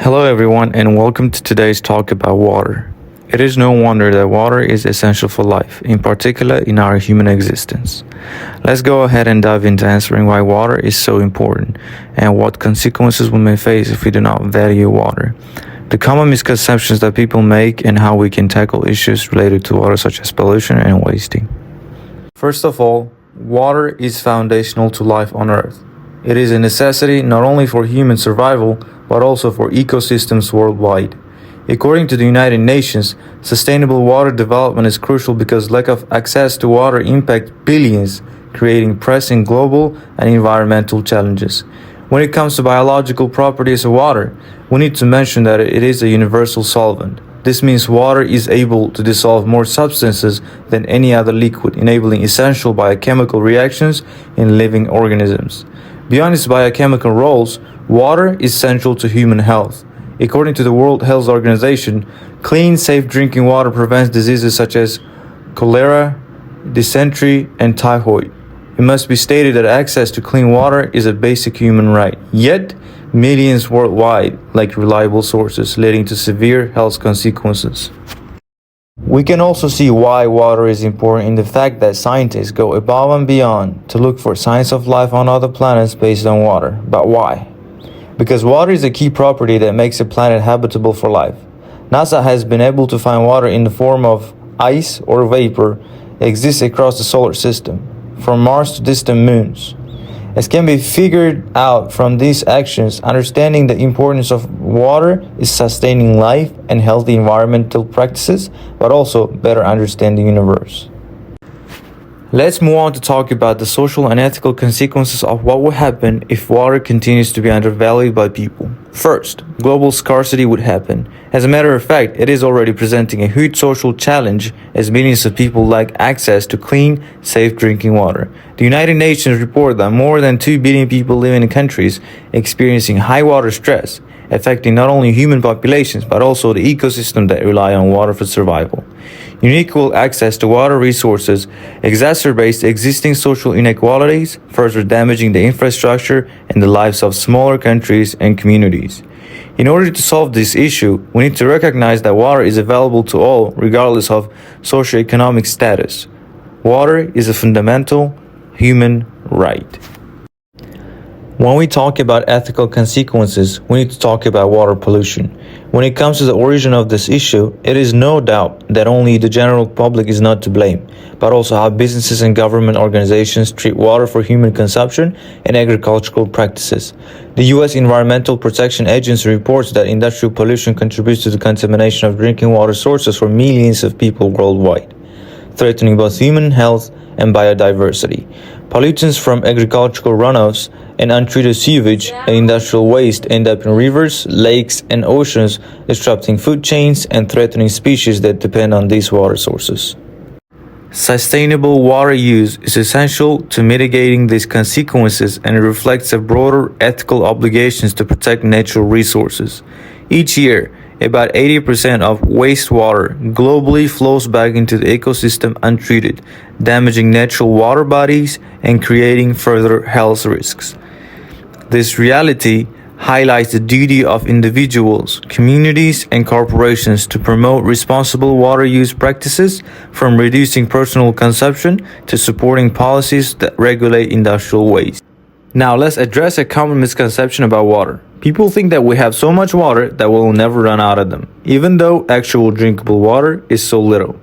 Hello, everyone, and welcome to today's talk about water. It is no wonder that water is essential for life, in particular in our human existence. Let's go ahead and dive into answering why water is so important and what consequences we may face if we do not value water. The common misconceptions that people make and how we can tackle issues related to water such as pollution and wasting. First of all, water is foundational to life on Earth. It is a necessity not only for human survival, but also for ecosystems worldwide. According to the United Nations, sustainable water development is crucial because lack of access to water impacts billions, creating pressing global and environmental challenges. When it comes to biological properties of water, we need to mention that it is a universal solvent. This means water is able to dissolve more substances than any other liquid, enabling essential biochemical reactions in living organisms. Beyond its biochemical roles, water is central to human health. According to the World Health Organization, clean, safe drinking water prevents diseases such as cholera, dysentery, and typhoid. It must be stated that access to clean water is a basic human right. Yet, millions worldwide lack reliable sources, leading to severe health consequences. We can also see why water is important in the fact that scientists go above and beyond to look for signs of life on other planets based on water. But why? Because water is a key property that makes a planet habitable for life. NASA has been able to find water in the form of ice or vapor that exists across the solar system, from Mars to distant moons. As can be figured out from these actions, understanding the importance of water is sustaining life and healthy environmental practices, but also better understand the universe. Let's move on to talk about the social and ethical consequences of what would happen if water continues to be undervalued by people. First, global scarcity would happen. As a matter of fact, it is already presenting a huge social challenge as millions of people lack access to clean, safe drinking water. The United Nations report that more than 2 billion people live in countries experiencing high water stress, affecting not only human populations but also the ecosystem that rely on water for survival. Unequal access to water resources exacerbates existing social inequalities, further damaging the infrastructure and the lives of smaller countries and communities. In order to solve this issue, we need to recognize that water is available to all, regardless of socioeconomic status. Water is a fundamental human right. When we talk about ethical consequences, we need to talk about water pollution. When it comes to the origin of this issue, it is no doubt that only the general public is not to blame, but also how businesses and government organizations treat water for human consumption and agricultural practices. The U.S. Environmental Protection Agency reports that industrial pollution contributes to the contamination of drinking water sources for millions of people worldwide, threatening both human health and biodiversity. Pollutants from agricultural runoffs and untreated sewage and industrial waste end up in rivers, lakes, and oceans, disrupting food chains and threatening species that depend on these water sources. Sustainable water use is essential to mitigating these consequences and it reflects a broader ethical obligations to protect natural resources. Each year, about 80% of wastewater globally flows back into the ecosystem untreated, damaging natural water bodies and creating further health risks. This reality highlights the duty of individuals, communities, and corporations to promote responsible water use practices, from reducing personal consumption to supporting policies that regulate industrial waste. Now let's address a common misconception about water. People think that we have so much water that we'll never run out of them, even though actual drinkable water is so little.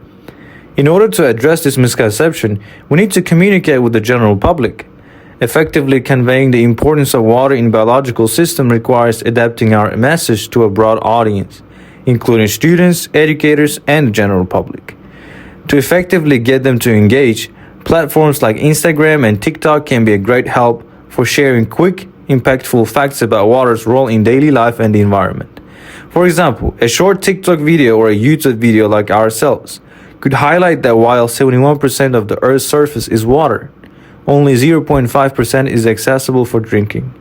In order to address this misconception, we need to communicate with the general public. Effectively conveying the importance of water in biological system requires adapting our message to a broad audience, including students, educators, and the general public. To effectively get them to engage, platforms like Instagram and TikTok can be a great help for sharing quick, impactful facts about water's role in daily life and the environment. For example, a short TikTok video or a YouTube video like ourselves could highlight that while 71% of the Earth's surface is water, only 0.5% is accessible for drinking.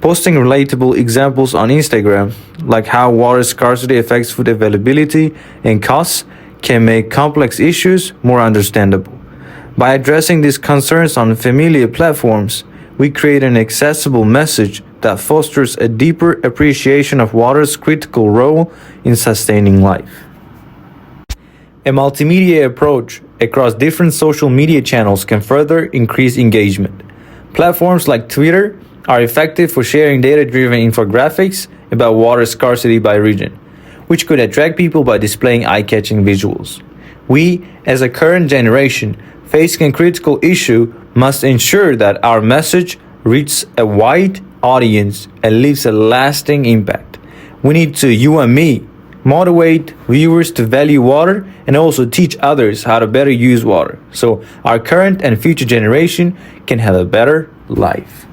Posting relatable examples on Instagram, like how water scarcity affects food availability and costs, can make complex issues more understandable. By addressing these concerns on familiar platforms, we create an accessible message that fosters a deeper appreciation of water's critical role in sustaining life. A multimedia approach across different social media channels can further increase engagement. Platforms like Twitter are effective for sharing data-driven infographics about water scarcity by region, which could attract people by displaying eye-catching visuals. We, as a current generation, facing a critical issue, must ensure that our message reaches a wide audience and leaves a lasting impact. We need to, you and me, motivate viewers to value water and also teach others how to better use water so our current and future generation can have a better life.